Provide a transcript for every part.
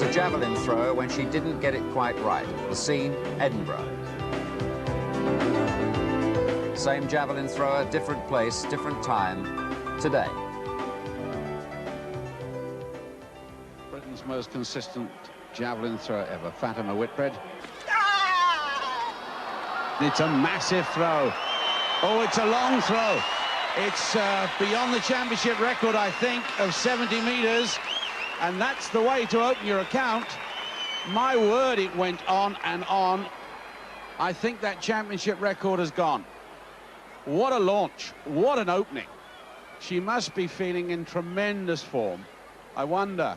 as a javelin thrower when she didn't get it quite right. The scene, Edinburgh. Same javelin thrower, different place, different time, today. Britain's most consistent javelin thrower ever, Fatima Whitbread. It's a massive throw. Oh, it's a long throw. It's beyond the championship record, I think, of 70 metres. And that's the way to open your account. My word, it went on and on. I think that championship record has gone. What a launch. What an opening. She must be feeling in tremendous form. I wonder,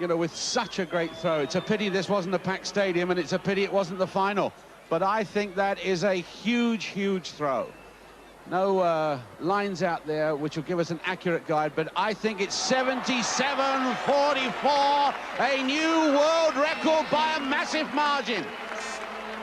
you know, with such a great throw. It's a pity this wasn't a packed stadium, and it's a pity it wasn't the final. But I think that is a huge, huge throw. No lines out there which will give us an accurate guide, but I think it's 77.44, a new world record by a massive margin.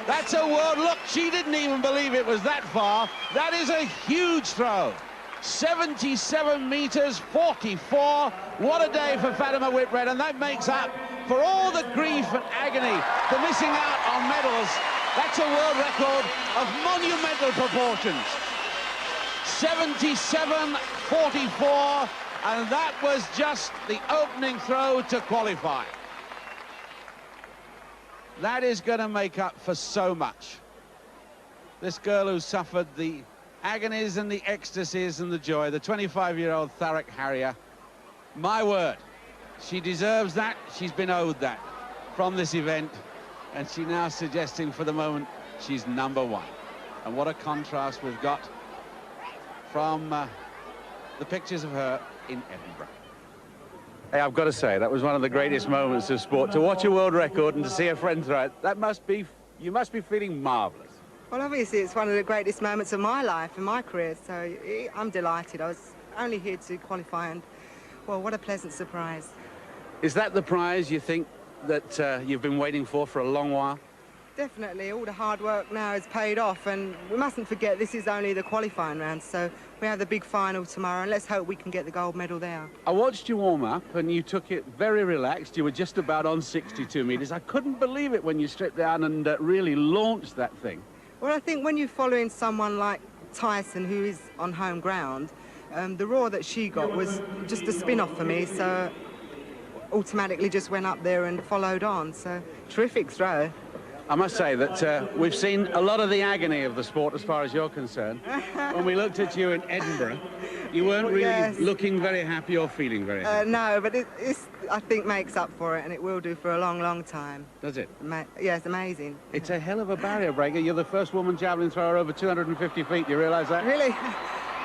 That's a world, look, she didn't even believe it was that far. That is a huge throw. 77 metres, 44. What a day for Fatima Whitbread, and that makes up for all the grief and agony, the missing out on medals. That's a world record of monumental proportions. 77.44, and that was just the opening throw to qualify. That is going to make up for so much. This girl who suffered the agonies and the ecstasies and the joy, the 25-year-old Thurrock Harrier, my word, she deserves that. She's been owed that from this event, and she's now suggesting for the moment she's #1. And what a contrast we've got from the pictures of her in Edinburgh. Hey, I've got to say, that was one of the greatest moments of sport. To watch a world record and to see a friend throw it, that must be, you must be feeling marvellous. Well, obviously, it's one of the greatest moments of my life and my career, so I'm delighted. I was only here to qualify, and, well, what a pleasant surprise. Is that the prize you think that you've been waiting for a long while? Definitely. All the hard work now has paid off, and we mustn't forget this is only the qualifying round, so we have the big final tomorrow, and let's hope we can get the gold medal there. I watched you warm up, and you took it very relaxed. You were just about on 62 metres. I couldn't believe it when you stripped down and really launched that thing. Well, I think when you're following someone like Thyssen, who is on home ground, the roar that she got was just a spin-off for me, so automatically just went up there and followed on, so terrific throw. I must say that we've seen a lot of the agony of the sport as far as you're concerned. When we looked at you in Edinburgh, you weren't really looking very happy or feeling very happy. No, but it's, I think, makes up for it, and it will do for a long, long time. Does it? Yeah, it's amazing. It's a hell of a barrier breaker. You're the first woman javelin thrower over 250 feet. You realise that? Really?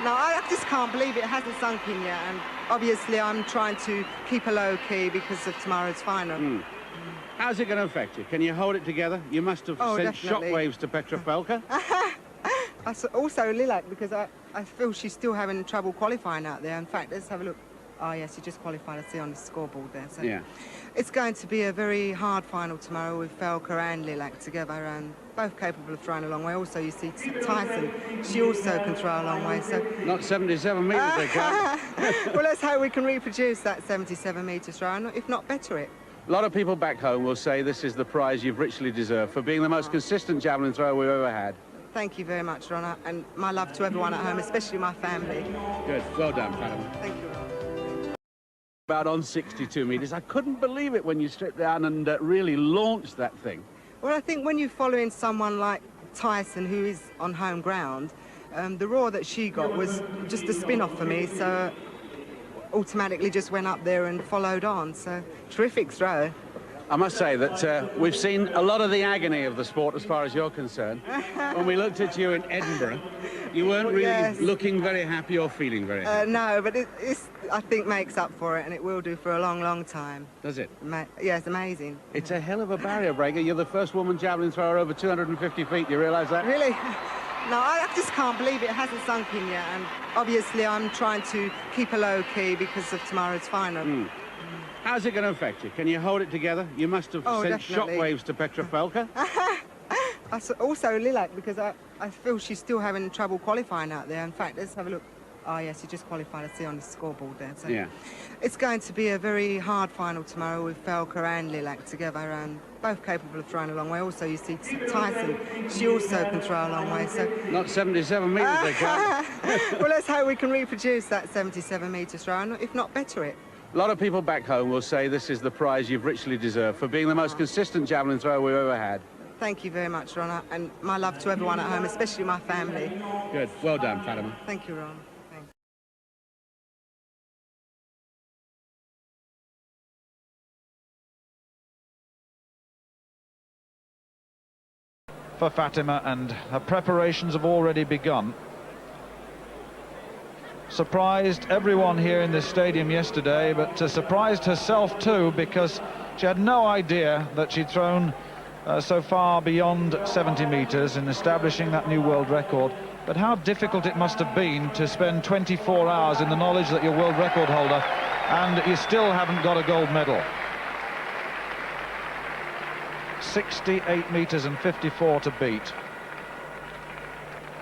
No, I just can't believe it hasn't sunk in yet, and obviously I'm trying to keep a low key because of tomorrow's final. How's it going to affect you? Can you hold it together? You must have sent shockwaves to Petra Felke. Also Lillak, because I feel she's still having trouble qualifying out there. In fact, let's have a look. Oh, yes, she just qualified, I see on the scoreboard there. So yeah. It's going to be a very hard final tomorrow with Felke and Lillak together, and both capable of throwing a long way. Also, you see Thyssen, she also can throw a long way. So not 77 metres, they can't. Well, let's hope we can reproduce that 77 metre throw, and if not, better it. A lot of people back home will say this is the prize you've richly deserved for being the most consistent javelin thrower we've ever had. Thank you very much, Ronna, and my love to everyone at home, especially my family. Good. Well done, Fatima. Thank you, Ronna. About on 62 metres. I couldn't believe it when you stripped down and really launched that thing. Well, I think when you're following someone like Thyssen, who is on home ground, the roar that she got was just a spin-off for me, so automatically just went up there and followed on, so terrific throw. I must say that we've seen a lot of the agony of the sport as far as you're concerned. When we looked at you in Edinburgh, you weren't really looking very happy or feeling very happy. No, but it's, I think, makes up for it, and it will do for a long, long time. Does it? Yeah, it's amazing. It's a hell of a barrier breaker. You're the first woman javelin thrower over 250 feet. You realise that? Really? No, I just can't believe it hasn't sunk in yet, and obviously I'm trying to keep a low key because of tomorrow's final. How's it going to affect you? Can you hold it together? You must have sent shockwaves to Petra Felke. Also Lillak, because I feel she's still having trouble qualifying out there. In fact, let's have a look. Oh, yes, you just qualified to see on the scoreboard there. So Yeah. it's going to be a very hard final tomorrow with Felke and Lillak together, and both capable of throwing a long way. Also, you see Thyssen, she also can throw a long way. So Not 77 metres, they can't. well, let's hope we can reproduce that 77-metre throw, and if not, better it. A lot of people back home will say this is the prize you've richly deserved for being the most consistent javelin thrower we've ever had. Thank you very much, Ron, and my love to everyone at home, especially my family. Good. Well done, Fatima. Thank you, Ron. Thanks. For Fatima, and her preparations have already begun. Surprised everyone here in this stadium yesterday, but surprised herself too, because she had no idea that she'd thrown so far beyond 70 metres in establishing that new world record. But how difficult it must have been to spend 24 hours in the knowledge that you're world record holder and you still haven't got a gold medal. 68 metres and 54 to beat.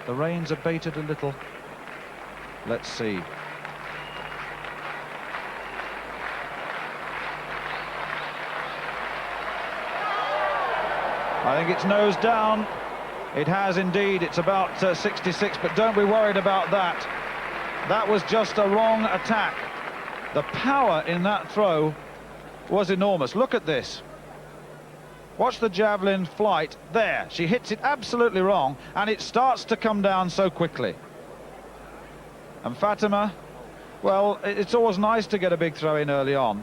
The reins are baited a little. Let's see. I think it's nose down. It has indeed. It's about 66, but don't be worried about that. That was just a wrong attack. The power in that throw was enormous. Look at this. Watch the javelin flight there. She hits it absolutely wrong, and it starts to come down so quickly. And Fatima, well, it's always nice to get a big throw in early on,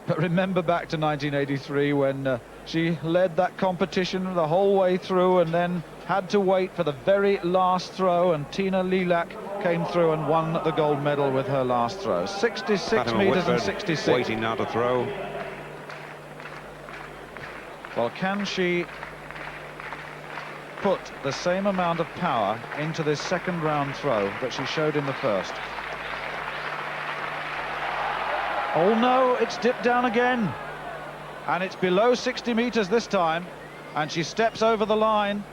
but remember back to 1983 when she led that competition the whole way through and then had to wait for the very last throw, and Tiina Lillak came through and won the gold medal with her last throw. 66 Fatima metres and Whitbread 66. waiting now to throw. Well, can she put the same amount of power into this second round throw that she showed in the first? Oh no, it's dipped down again, and it's below 60 metres this time, and she steps over the line,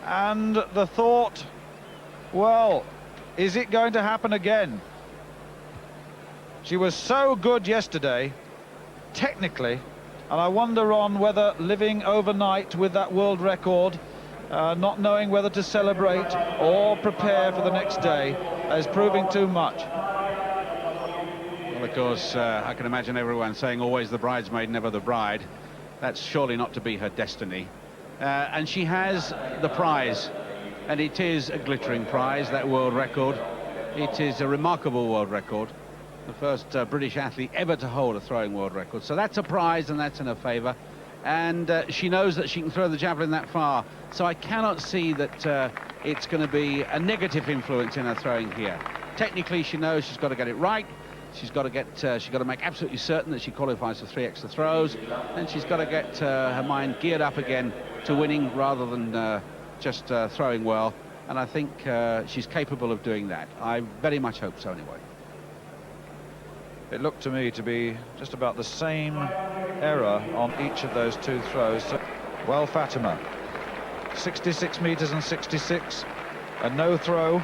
and the thought, well, is it going to happen again? She was so good yesterday, technically, and I wonder on whether living overnight with that world record, not knowing whether to celebrate or prepare for the next day, is proving too much. Well, of course, I can imagine everyone saying always the bridesmaid, never the bride. That's surely not to be her destiny. And she has the prize, and it is a glittering prize, that world record. It is a remarkable world record. The first British athlete ever to hold a throwing world record. So that's a prize, and that's in her favour. And she knows that she can throw the javelin that far. So I cannot see that it's going to be a negative influence in her throwing here. Technically, she knows she's got to get it right. She's got to make absolutely certain that she qualifies for 3 extra throws, and she's got to get her mind geared up again to winning rather than just throwing well. And I think she's capable of doing that. I very much hope so, anyway. It looked to me to be just about the same error on each of those two throws. So, well, Fatima, 66 metres and 66, a no throw,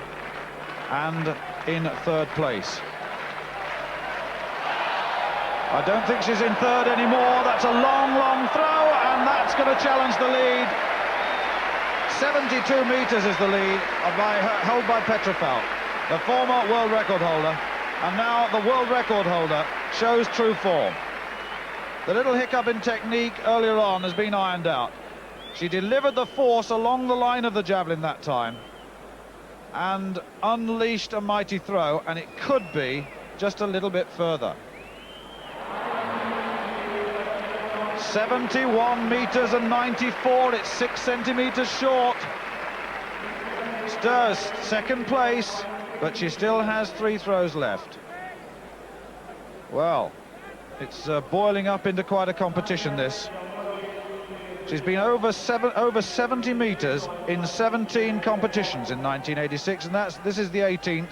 and in third place. I don't think she's in third anymore. That's a long, long throw, and that's going to challenge the lead. 72 metres is the lead, held by Petra Felke, the former world record holder. And now the world record holder shows true form. The little hiccup in technique earlier on has been ironed out. She delivered the force along the line of the javelin that time and unleashed a mighty throw, and it could be just a little bit further. 71 metres and 94, it's 6 centimetres short. Stirs second place, but she still has 3 throws left. Well, it's boiling up into quite a competition, this. She's been over 70 metres in 17 competitions in 1986, and this is the 18th.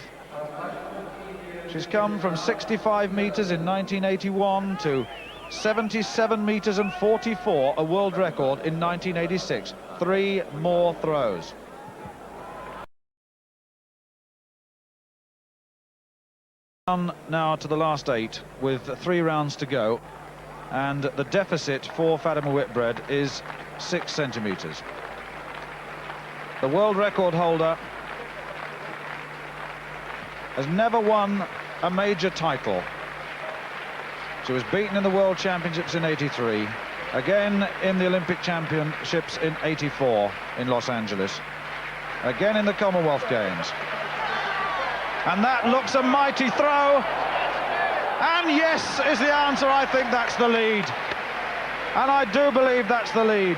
She's come from 65 metres in 1981 to 77 metres and 44, a world record in 1986. 3 more throws. On now to the last 8 with 3 rounds to go, and the deficit for Fatima Whitbread is 6 centimetres. The world record holder has never won a major title. She was beaten in the World Championships in '83, again in the Olympic Championships in '84 in Los Angeles, again in the Commonwealth Games. And that looks a mighty throw. And yes is the answer. I think that's the lead. And I do believe that's the lead.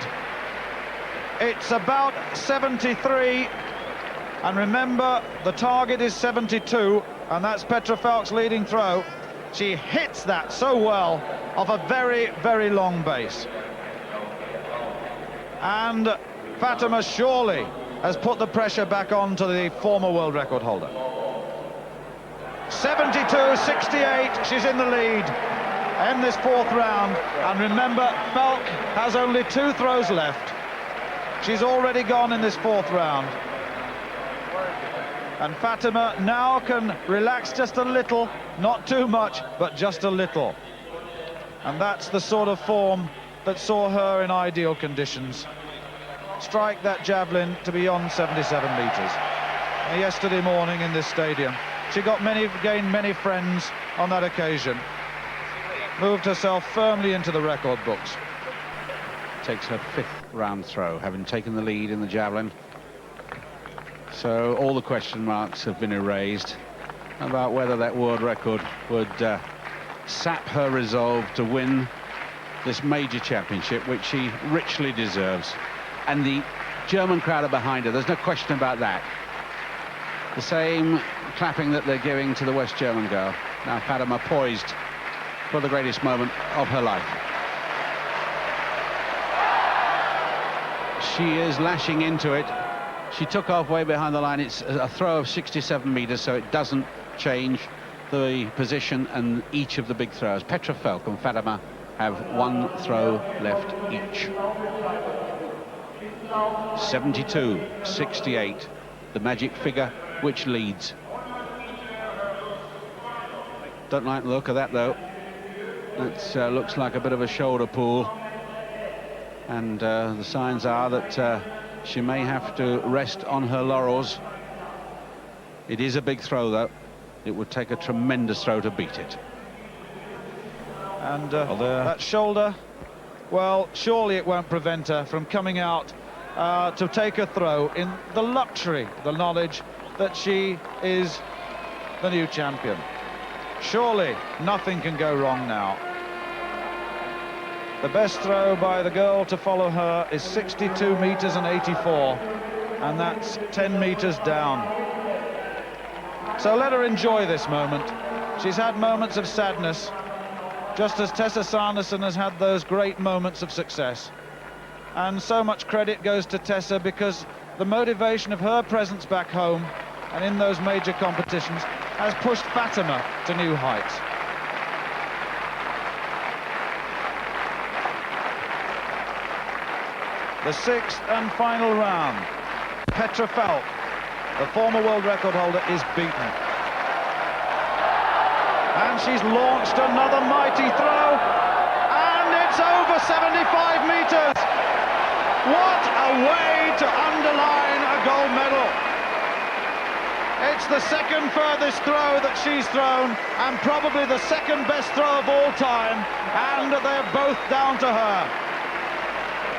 It's about 73. And remember, the target is 72. And that's Petra Felke's leading throw. She hits that so well off a very, very long base. And Fatima surely has put the pressure back on to the former world record holder. 72-68, she's in the lead in this 4th round. And remember, Felke has only 2 throws left. She's already gone in this 4th round. And Fatima now can relax just a little, not too much, but just a little. And that's the sort of form that saw her in ideal conditions strike that javelin to beyond 77 metres. Yesterday morning in this stadium, she gained many friends on that occasion, moved herself firmly into the record books. Takes her 5th round throw, having taken the lead in the javelin. So all the question marks have been erased about whether that world record would sap her resolve to win this major championship, which she richly deserves. And the German crowd are behind her, there's no question about that. The same clapping that they're giving to the West German girl. Now Fatima poised for the greatest moment of her life. She is lashing into it. She took off way behind the line. It's a throw of 67 metres, so it doesn't change the position and each of the big throws. Petra Felke and Fatima have 1 throw left each. 72-68, the magic figure which leads. Don't like the look of that, though. That looks like a bit of a shoulder pull. And the signs are that she may have to rest on her laurels. It is a big throw, though. It would take a tremendous throw to beat it. And that shoulder, well, surely it won't prevent her from coming out to take a throw in the luxury, the knowledge that she is the new champion. Surely nothing can go wrong now. The best throw by the girl to follow her is 62 metres and 84, and that's 10 metres down. So let her enjoy this moment. She's had moments of sadness, just as Tessa Sanderson has had those great moments of success. And so much credit goes to Tessa, because the motivation of her presence back home and in those major competitions has pushed Fatima to new heights. The 6th and final round. Petra Felke, the former world record holder, is beaten. And she's launched another mighty throw, and it's over 75 metres. What a way to underline a gold medal. It's the 2nd furthest throw that she's thrown, and probably the 2nd best throw of all time, and they're both down to her.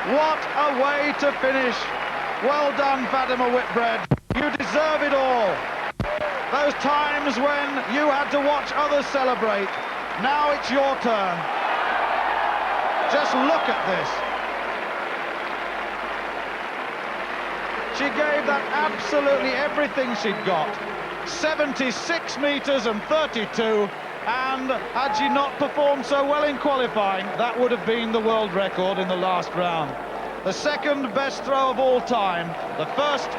What a way to finish. Well done, Fatima Whitbread. You deserve it all. Those times when you had to watch others celebrate, now it's your turn. Just look at this. She gave that absolutely everything she'd got. 76 metres and 32. And had she not performed so well in qualifying, that would have been the world record in the last round. The 2nd best throw of all time, the 1st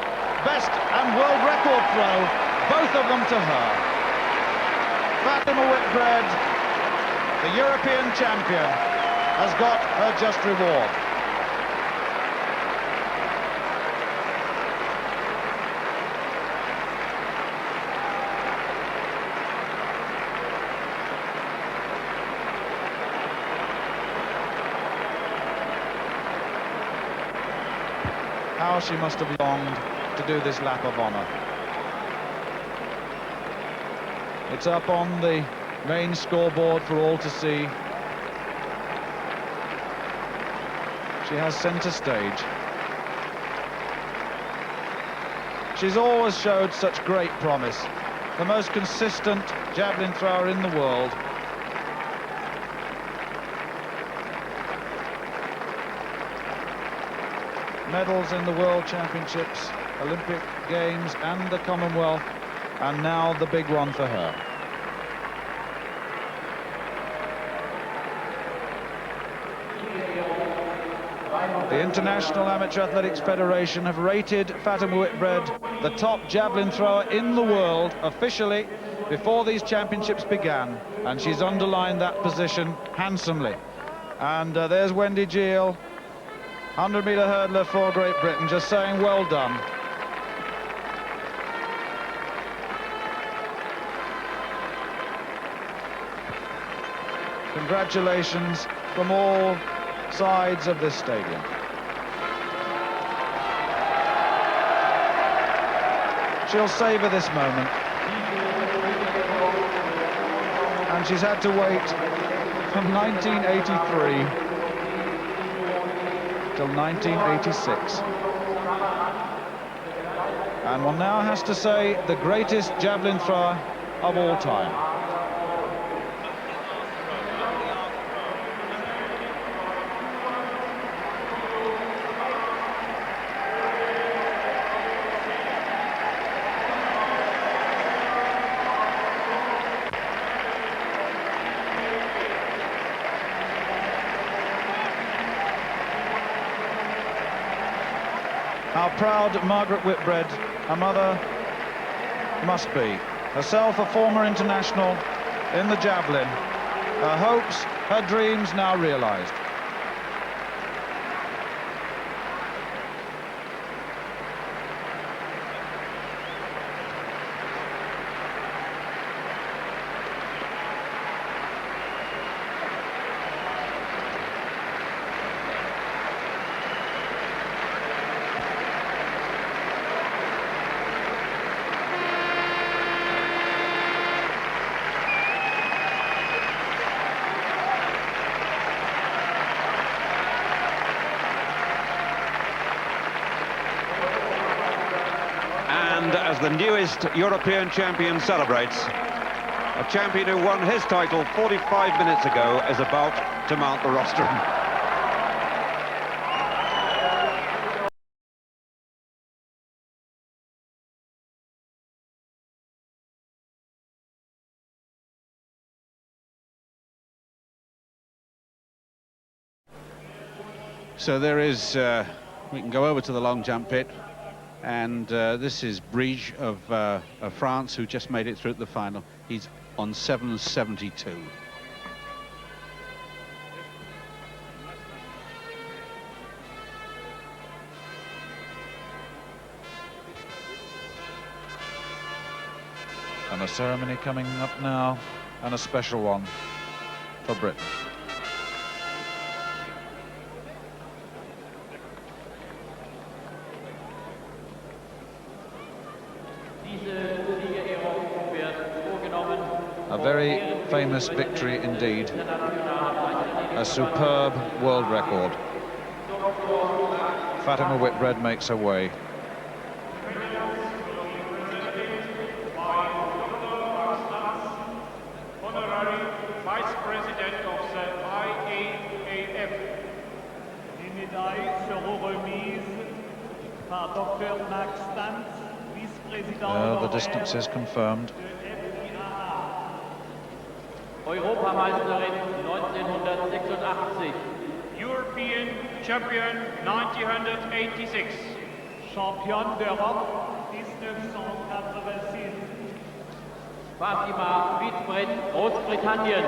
best and world record throw, both of them to her. Fatima Whitbread, the European champion, has got her just reward. How she must have longed to do this lap of honor. It's up on the main scoreboard for all to see. She has center stage. She's always showed such great promise. The most consistent javelin thrower in the world. Medals in the World Championships, Olympic Games and the Commonwealth, and now the big one for her. The International Amateur Athletics Federation have rated Fatima Whitbread the top javelin thrower in the world officially before these championships began, and she's underlined that position handsomely. And there's Wendy Giel, 100-meter hurdler for Great Britain, just saying well done. Congratulations from all sides of this stadium. She'll savour this moment. And she's had to wait from 1983 till 1986. And one now has to say the greatest javelin thrower of all time. How proud Margaret Whitbread, her mother, must be. Herself a former international in the javelin. Her hopes, her dreams now realized. As the newest European champion celebrates, a champion who won his title 45 minutes ago is about to mount the rostrum. So there is, we can go over to the long jump pit. And this is Bridge of France, who just made it through to the final. He's on 7.72. And a ceremony coming up now, and a special one for Britain. A very famous victory indeed. A superb world record. Fatima Whitbread makes her way. Honorary Vice President of the IAAF. Les médailles seront remises par Dr. Max Stantz, vice-président. The distance is confirmed. Europameisterin 1986. European Champion 1986. Champion d'Europe 1986. Fatima Whitbread, Großbritannien.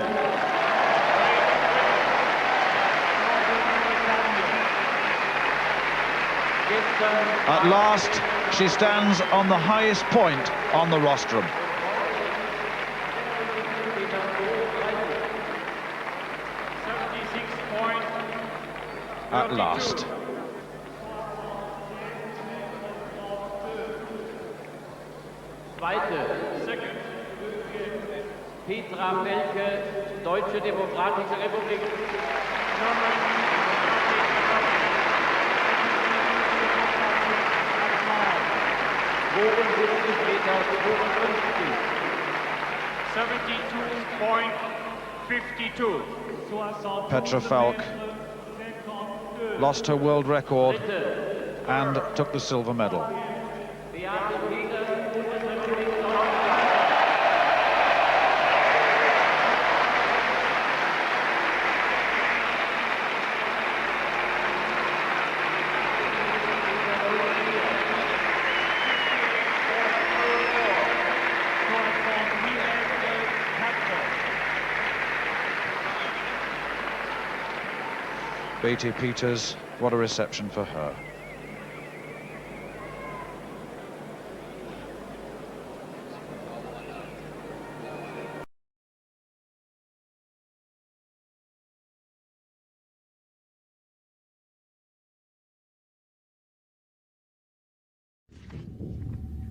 At last, she stands on the highest point on the rostrum. At last. Zweite. Petra Felke, Deutsche Demokratische Republik. Meter 72.52. Petra Felke lost her world record and took the silver medal. Beate Peters, what a reception for her.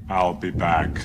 I'll be back.